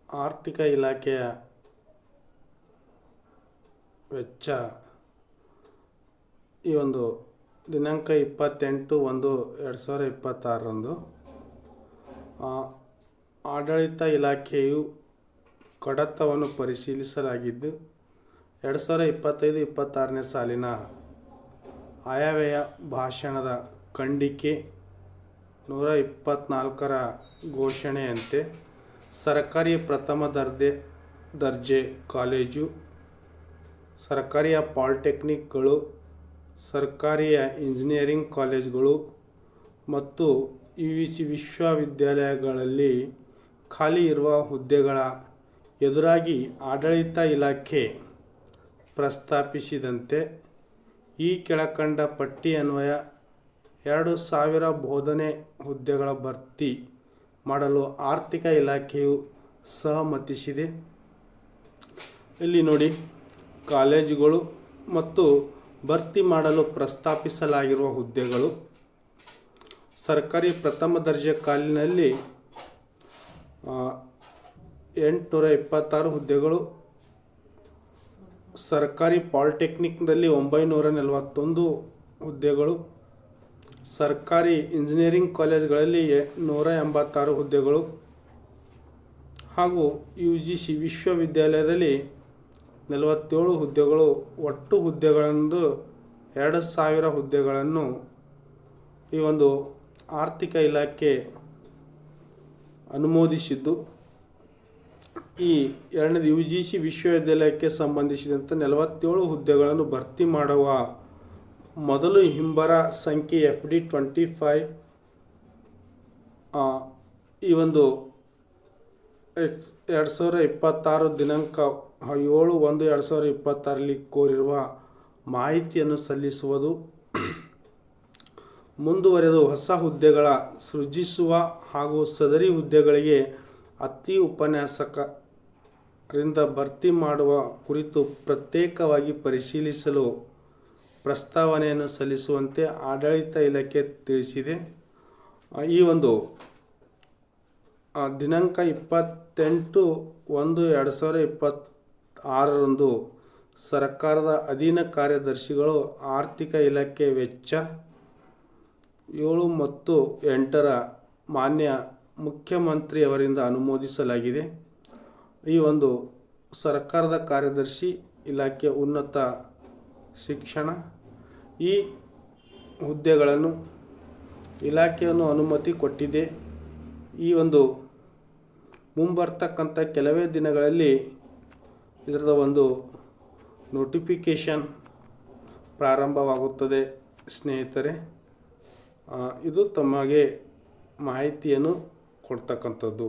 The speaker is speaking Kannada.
ಆರ್ಥಿಕ ಇಲಾಖೆಯ ವೆಚ್ಚ ಈ ಒಂದು ದಿನಾಂಕ 28/1/2026ರಂದು ಆಡಳಿತ ಇಲಾಖೆಯು ಕಡತವನ್ನು ಪರಿಶೀಲಿಸಲಾಗಿದ್ದು 2025-26ನೇ ಸಾಲಿನ ಆಯವ್ಯಯ ಭಾಷಣದ ಖಂಡಿಕೆ 124ರ ಘೋಷಣೆಯಂತೆ ಸರ್ಕಾರಿ ಪ್ರಥಮ ದರ್ಜೆ ಕಾಲೇಜು, ಸರ್ಕಾರಿ ಪಾಲಿಟೆಕ್ನಿಕ್ಗಳು, ಸರ್ಕಾರಿ ಇಂಜಿನಿಯರಿಂಗ್ ಕಾಲೇಜುಗಳು ಮತ್ತು ವಿಶ್ವವಿದ್ಯಾಲಯಗಳಲ್ಲಿ ಖಾಲಿ ಇರುವ ಹುದ್ದೆಗಳ ಎದುರಾಗಿ ಆಡಳಿತ ಇಲಾಖೆ ಪ್ರಸ್ತಾಪಿಸಿದಂತೆ ಈ ಕೆಳಕಂಡ ಪಟ್ಟಿ ಅನ್ವಯ 2000 ಬೋಧನೆ ಹುದ್ದೆಗಳ ಭರ್ತಿ ಮಾಡಲು ಆರ್ಥಿಕ ಇಲಾಖೆಯು ಸಹಮತಿಸಿದೆ. ಇಲ್ಲಿ ನೋಡಿ, ಕಾಲೇಜುಗಳು ಮತ್ತು ಭರ್ತಿ ಮಾಡಲು ಪ್ರಸ್ತಾಪಿಸಲಾಗಿರುವ ಹುದ್ದೆಗಳು: ಸರ್ಕಾರಿ ಪ್ರಥಮ ದರ್ಜೆ ಕಾಲೇಜಿನಲ್ಲಿ 826 ಹುದ್ದೆಗಳು, ಸರ್ಕಾರಿ ಪಾಲಿಟೆಕ್ನಿಕ್ನಲ್ಲಿ 941 ಹುದ್ದೆಗಳು, ಸರ್ಕಾರಿ ಇಂಜಿನಿಯರಿಂಗ್ ಕಾಲೇಜುಗಳಲ್ಲಿ 186 ಹುದ್ದೆಗಳು ಹಾಗೂ UGC ವಿಶ್ವವಿದ್ಯಾಲಯದಲ್ಲಿ 47 ಹುದ್ದೆಗಳು. ಒಟ್ಟು ಹುದ್ದೆಗಳನ್ನು 2000 ಹುದ್ದೆಗಳನ್ನು ಈ ಒಂದು ಆರ್ಥಿಕ ಇಲಾಖೆ ಅನುಮೋದಿಸಿದ್ದು, ಈ ಎರಡನೇದು UGC ವಿಶ್ವವಿದ್ಯಾಲಯಕ್ಕೆ ಸಂಬಂಧಿಸಿದಂತೆ 47 ಹುದ್ದೆಗಳನ್ನು ಭರ್ತಿ ಮಾಡುವ ಮೊದಲು ಹಿಂಬರ ಸಂಖ್ಯೆ FD25 ಈ ಒಂದು 2026 ದಿನಾಂಕ 7/1/2026ರಲ್ಲಿ ಕೋರಿರುವ ಮಾಹಿತಿಯನ್ನು ಸಲ್ಲಿಸುವುದು. ಮುಂದುವರೆದು ಹೊಸ ಹುದ್ದೆಗಳ ಸೃಜಿಸುವ ಹಾಗೂ ಸದರಿ ಹುದ್ದೆಗಳಿಗೆ ಅತಿ ಉಪನ್ಯಾಸಕರಿಂದ ಭರ್ತಿ ಮಾಡುವ ಕುರಿತು ಪ್ರತ್ಯೇಕವಾಗಿ ಪರಿಶೀಲಿಸಲು ಪ್ರಸ್ತಾವನೆಯನ್ನು ಸಲ್ಲಿಸುವಂತೆ ಆಡಳಿತ ಇಲಾಖೆ ತಿಳಿಸಿದೆ. ಈ ಒಂದು ದಿನಾಂಕ 28/1/2026ರಂದು ಸರ್ಕಾರದ ಅಧೀನ ಕಾರ್ಯದರ್ಶಿಗಳು ಆರ್ಥಿಕ ಇಲಾಖೆ ವೆಚ್ಚ 7 ಮತ್ತು 8ರ ಮಾನ್ಯ ಮುಖ್ಯಮಂತ್ರಿಯವರಿಂದ ಅನುಮೋದಿಸಲಾಗಿದೆ. ಈ ಒಂದು ಸರ್ಕಾರದ ಕಾರ್ಯದರ್ಶಿ ಇಲಾಖೆ ಉನ್ನತ ಶಿಕ್ಷಣ ಈ ಹುದ್ದೆಗಳನ್ನು ಇಲಾಖೆಯನ್ನು ಅನುಮತಿ ಕೊಟ್ಟಿದೆ. ಈ ಒಂದು ಮುಂಬರ್ತಕ್ಕಂಥ ಕೆಲವೇ ದಿನಗಳಲ್ಲಿ ಇದರ ಒಂದು ನೋಟಿಫಿಕೇಷನ್ ಪ್ರಾರಂಭವಾಗುತ್ತದೆ ಸ್ನೇಹಿತರೆ. ಇದು ತಮಗೆ ಮಾಹಿತಿಯನ್ನು ಕೊಡ್ತಕ್ಕಂಥದ್ದು.